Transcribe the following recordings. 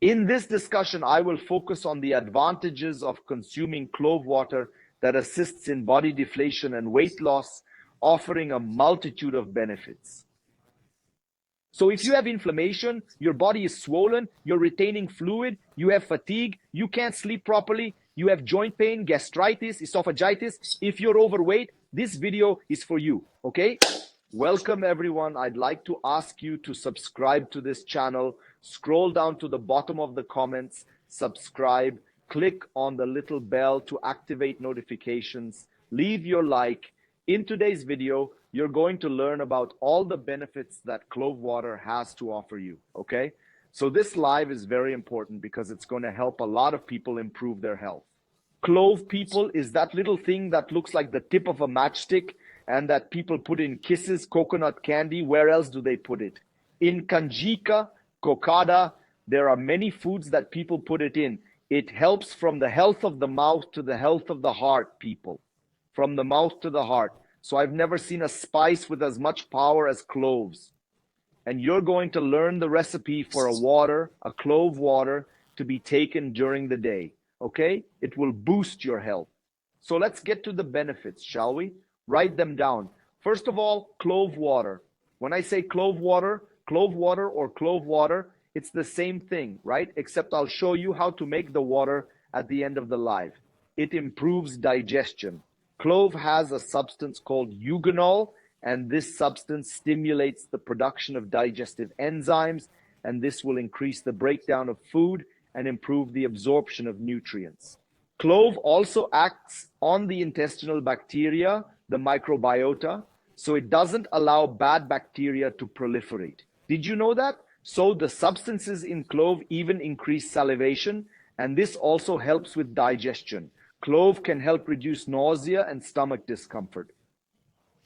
In this discussion, I will focus on the advantages of consuming clove water that assists in body deflation and weight loss, offering a multitude of benefits. So if you have inflammation, your body is swollen, you're retaining fluid, you have fatigue, you can't sleep properly, you have joint pain, gastritis, esophagitis, if you're overweight, this video is for you, okay? Welcome everyone. I'd like to ask you to subscribe to this channel. Scroll down to the bottom of the comments, subscribe, click on the little bell to activate notifications, leave your like. In today's video, you're going to learn about all the benefits that clove water has to offer you, okay? So this live is very important because it's going to help a lot of people improve their health. Clove, people, is that little thing that looks like the tip of a matchstick and that people put in kisses, coconut candy. Where else do they put it? In canjica, cocada, there are many foods that people put it in. It helps from the health of the mouth to the health of the heart, people. From the mouth to the heart. So I've never seen a spice with as much power as cloves. And you're going to learn the recipe for a clove water to be taken during the day. Okay? It will boost your health. So let's get to the benefits, shall we? Write them down. First of all, clove water. When I say clove water or clove water, it's the same thing, right? Except I'll show you how to make the water at the end of the live. It improves digestion. Clove has a substance called eugenol, and this substance stimulates the production of digestive enzymes, and this will increase the breakdown of food and improve the absorption of nutrients. Clove also acts on the intestinal bacteria, the microbiota, so it doesn't allow bad bacteria to proliferate. Did you know that? So the substances in clove even increase salivation, and this also helps with digestion. Clove can help reduce nausea and stomach discomfort.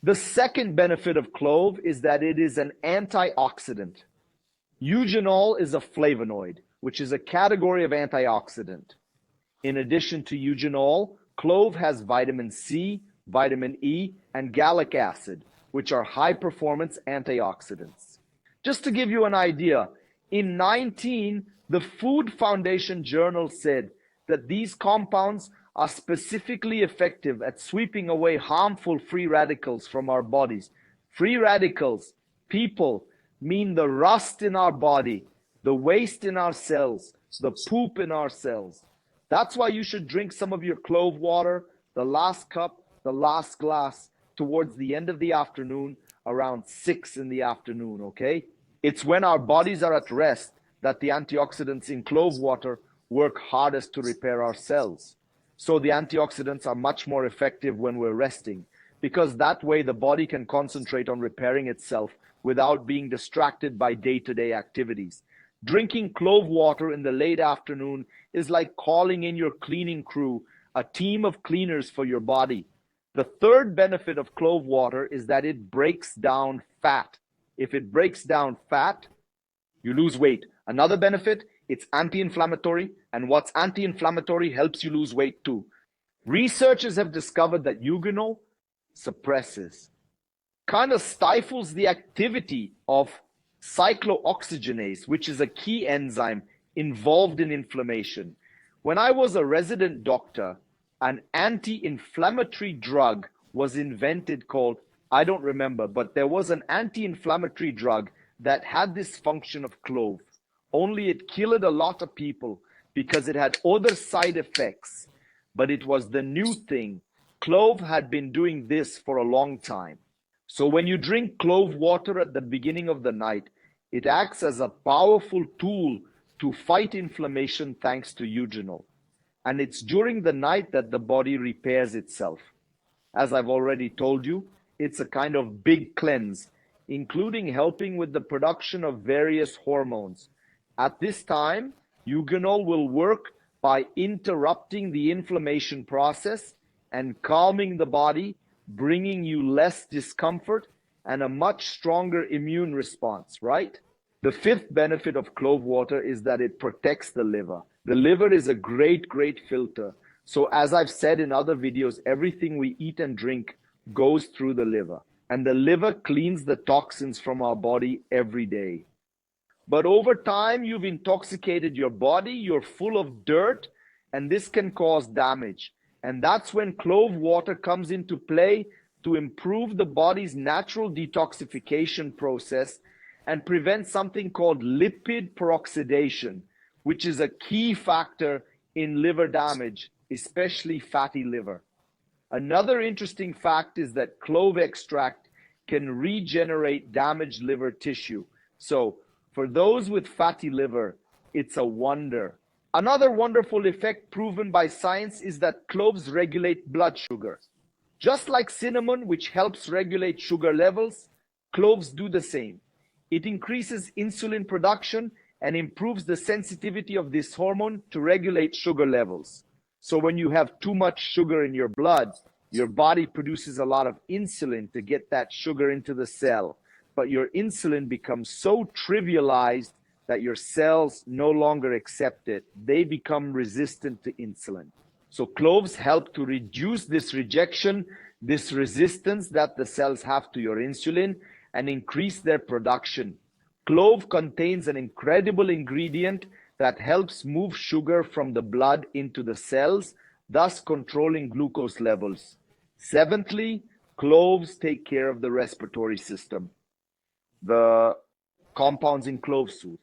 The second benefit of clove is that it is an antioxidant. Eugenol is a flavonoid, which is a category of antioxidant. In addition to eugenol, clove has vitamin C, vitamin E, and gallic acid, which are high-performance antioxidants. Just to give you an idea, in 2019, the Food Foundation Journal said that these compounds are specifically effective at sweeping away harmful free radicals from our bodies. Free radicals, people, mean the rust in our body, the waste in our cells, the poop in our cells. That's why you should drink some of your clove water, the last cup, the last glass, towards the end of the afternoon, around 6 in the afternoon, okay? It's when our bodies are at rest that the antioxidants in clove water work hardest to repair our cells. So the antioxidants are much more effective when we're resting, because that way the body can concentrate on repairing itself without being distracted by day-to-day activities. Drinking clove water in the late afternoon is like calling in your cleaning crew, a team of cleaners for your body. The third benefit of clove water is that it breaks down fat. If it breaks down fat, you lose weight. Another benefit, it's anti-inflammatory, and what's anti-inflammatory helps you lose weight too. Researchers have discovered that eugenol suppresses, kind of stifles the activity of cyclooxygenase, which is a key enzyme involved in inflammation. When I was a resident doctor, an anti-inflammatory drug was invented called, I don't remember, but there was an anti-inflammatory drug that had this function of clove. Only it killed a lot of people because it had other side effects. But it was the new thing. Clove had been doing this for a long time. So when you drink clove water at the beginning of the night, it acts as a powerful tool to fight inflammation thanks to eugenol. And it's during the night that the body repairs itself. As I've already told you, it's a kind of big cleanse, including helping with the production of various hormones. At this time, eugenol will work by interrupting the inflammation process and calming the body, bringing you less discomfort and a much stronger immune response, right? The fifth benefit of clove water is that it protects the liver. The liver is a great filter. So as I've said in other videos, everything we eat and drink goes through the liver. And the liver cleans the toxins from our body every day. But over time, you've intoxicated your body, you're full of dirt, and this can cause damage. And that's when clove water comes into play to improve the body's natural detoxification process and prevent something called lipid peroxidation, which is a key factor in liver damage, especially fatty liver. Another interesting fact is that clove extract can regenerate damaged liver tissue. So for those with fatty liver, it's a wonder. Another wonderful effect proven by science is that cloves regulate blood sugar. Just like cinnamon, which helps regulate sugar levels, cloves do the same. It increases insulin production and improves the sensitivity of this hormone to regulate sugar levels. So when you have too much sugar in your blood, your body produces a lot of insulin to get that sugar into the cell. But your insulin becomes so trivialized that your cells no longer accept it. They become resistant to insulin. So cloves help to reduce this rejection, this resistance that the cells have to your insulin, and increase their production. Clove contains an incredible ingredient that helps move sugar from the blood into the cells, thus controlling glucose levels. Seventhly, cloves take care of the respiratory system. The compounds in clove soothe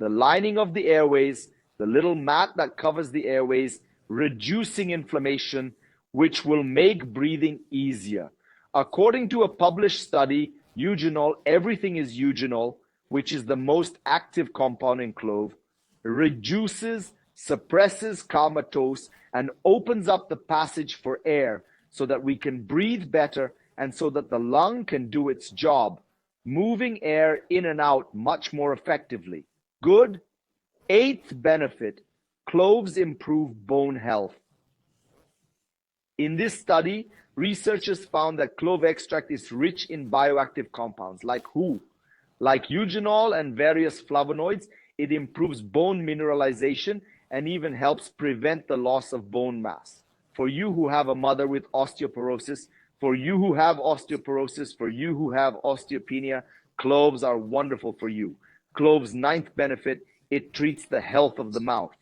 the lining of the airways, the little mat that covers the airways, reducing inflammation, which will make breathing easier. According to a published study, eugenol, everything is eugenol, which is the most active compound in clove, reduces, suppresses comatose, and opens up the passage for air so that we can breathe better and so that the lung can do its job, moving air in and out much more effectively. Good. Eighth benefit, cloves improve bone health. In this study, researchers found that clove extract is rich in bioactive compounds like who? Like eugenol and various flavonoids. It improves bone mineralization and even helps prevent the loss of bone mass. For you who have a mother with osteoporosis, for you who have osteoporosis, for you who have osteopenia, cloves are wonderful for you. Clove's ninth benefit, it treats the health of the mouth.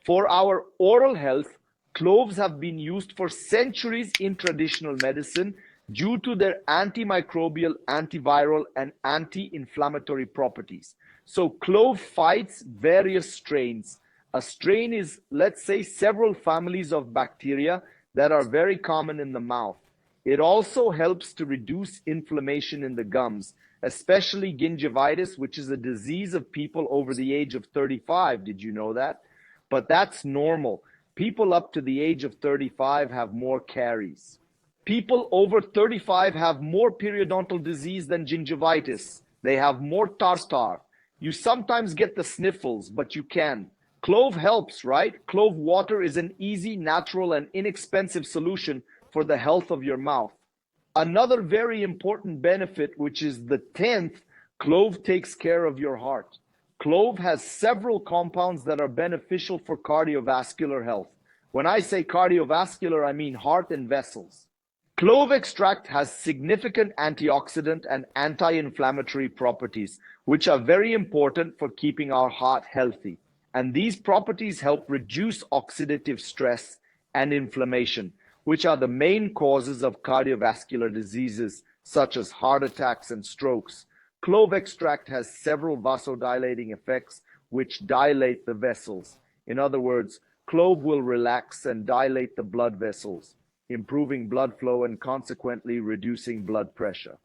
For our oral health, cloves have been used for centuries in traditional medicine due to their antimicrobial, antiviral, and anti-inflammatory properties. So clove fights various strains. A strain is, let's say, several families of bacteria that are very common in the mouth. It also helps to reduce inflammation in the gums, especially gingivitis, which is a disease of people over the age of 35. Did you know that? But that's normal. People up to the age of 35 have more caries. People over 35 have more periodontal disease than gingivitis. They have more tartar. You sometimes get the sniffles, but you can. Clove helps, right? Clove water is an easy, natural, and inexpensive solution for the health of your mouth. Another very important benefit, which is the 10th, clove takes care of your heart. Clove has several compounds that are beneficial for cardiovascular health. When I say cardiovascular, I mean heart and vessels. Clove extract has significant antioxidant and anti-inflammatory properties, which are very important for keeping our heart healthy. And these properties help reduce oxidative stress and inflammation, which are the main causes of cardiovascular diseases such as heart attacks and strokes. Clove extract has several vasodilating effects which dilate the vessels. In other words, clove will relax and dilate the blood vessels, improving blood flow and consequently reducing blood pressure.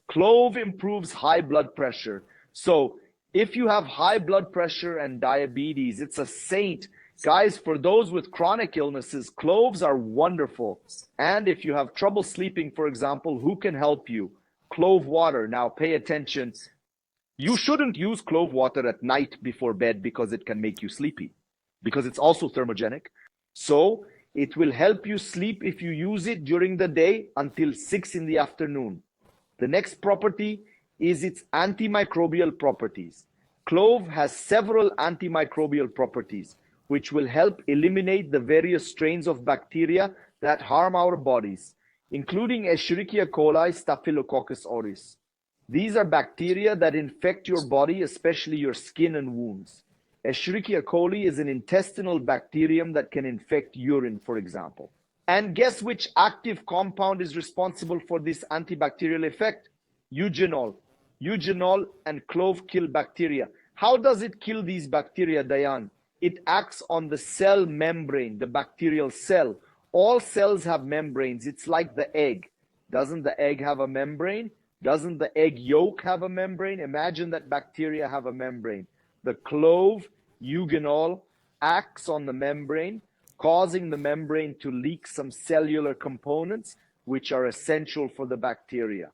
Clove improves high blood pressure. So if you have high blood pressure and diabetes, it's a saint. Guys, for those with chronic illnesses, cloves are wonderful. And if you have trouble sleeping, for example, who can help you? Clove water. Now pay attention. You shouldn't use clove water at night before bed because it can make you sleepy, because it's also thermogenic. So it will help you sleep if you use it during the day until 6 in the afternoon. The next property is its antimicrobial properties. Clove has several antimicrobial properties, which will help eliminate the various strains of bacteria that harm our bodies. including Escherichia coli, Staphylococcus aureus. These are bacteria that infect your body, especially your skin and wounds. Escherichia coli is an intestinal bacterium that can infect urine, for example. And guess which active compound is responsible for this antibacterial effect? Eugenol. Eugenol and clove kill bacteria. How does it kill these bacteria, Dayan? It acts on the cell membrane, the bacterial cell. All cells have membranes. It's like the egg. Doesn't the egg have a membrane? Doesn't the egg yolk have a membrane? Imagine that bacteria have a membrane. The clove, eugenol, acts on the membrane, causing the membrane to leak some cellular components which are essential for the bacteria.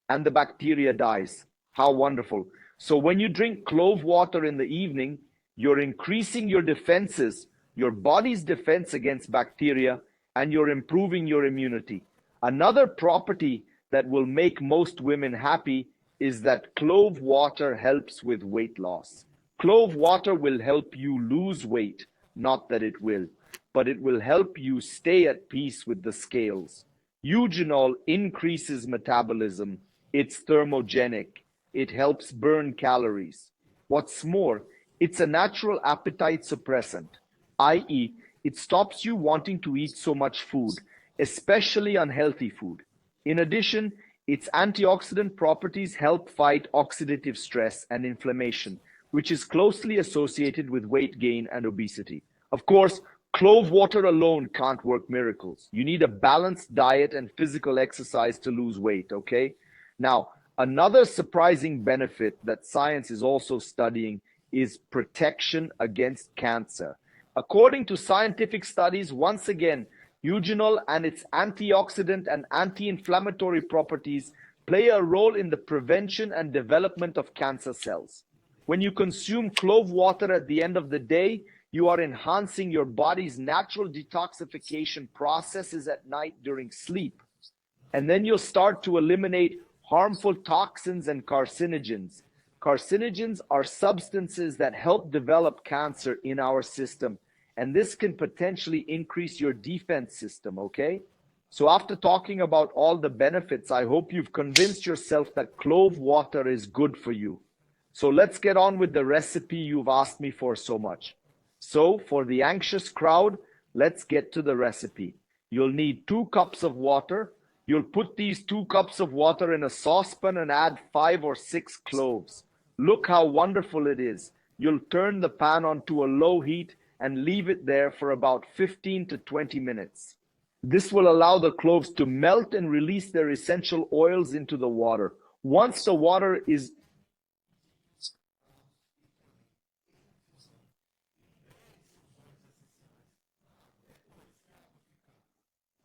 And the bacteria dies. How wonderful. So when you drink clove water in the evening, you're increasing your defenses, your body's defense against bacteria, and you're improving your immunity. Another property that will make most women happy is that clove water helps with weight loss. Clove water will help you lose weight, not that it will, but it will help you stay at peace with the scales. Eugenol increases metabolism. It's thermogenic. It helps burn calories. What's more, it's a natural appetite suppressant, i.e., it stops you wanting to eat so much food, especially unhealthy food. In addition, its antioxidant properties help fight oxidative stress and inflammation, which is closely associated with weight gain and obesity. Of course, clove water alone can't work miracles. You need a balanced diet and physical exercise to lose weight, okay? Now, another surprising benefit that science is also studying is protection against cancer. According to scientific studies, once again, eugenol and its antioxidant and anti-inflammatory properties play a role in the prevention and development of cancer cells. When you consume clove water at the end of the day, you are enhancing your body's natural detoxification processes at night during sleep. And then you'll start to eliminate harmful toxins and carcinogens. Carcinogens are substances that help develop cancer in our system, and this can potentially increase your defense system, okay? So after talking about all the benefits, I hope you've convinced yourself that clove water is good for you. So let's get on with the recipe you've asked me for so much. So for the anxious crowd, let's get to the recipe. You'll need 2 cups of water. You'll put these 2 cups of water in a saucepan and add 5 or 6 cloves. Look how wonderful it is. You'll turn the pan onto a low heat and leave it there for about 15 to 20 minutes. This will allow the cloves to melt and release their essential oils into the water. Once the water is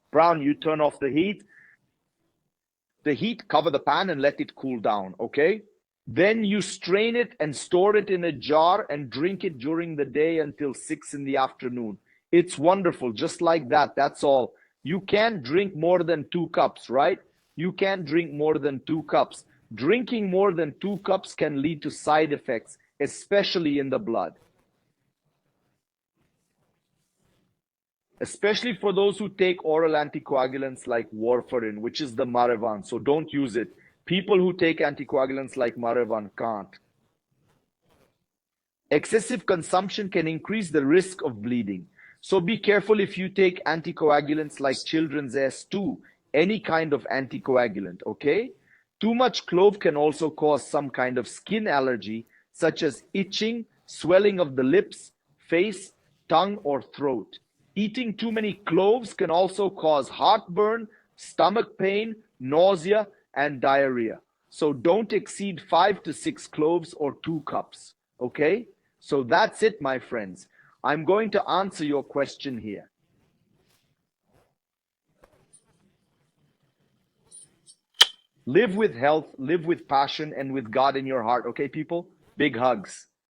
brown, you turn off the heat. Cover the pan and let it cool down, okay? Then you strain it and store it in a jar and drink it during the day until 6 in the afternoon. It's wonderful, just like that, that's all. You can't drink more than 2 cups, right? You can't drink more than 2 cups. Drinking more than 2 cups can lead to side effects, especially in the blood. Especially for those who take oral anticoagulants like warfarin, which is the Marevan, so don't use it. People who take anticoagulants like Marevan can't. Excessive consumption can increase the risk of bleeding. So be careful if you take anticoagulants like Children's S2, any kind of anticoagulant, okay? Too much clove can also cause some kind of skin allergy, such as itching, swelling of the lips, face, tongue, or throat. Eating too many cloves can also cause heartburn, stomach pain, nausea, and diarrhea. So don't exceed 5 to 6 cloves or 2 cups, okay? So that's it, my friends. I'm going to answer your question here. Live with health, live with passion, and with God in your heart, okay, people? Big hugs.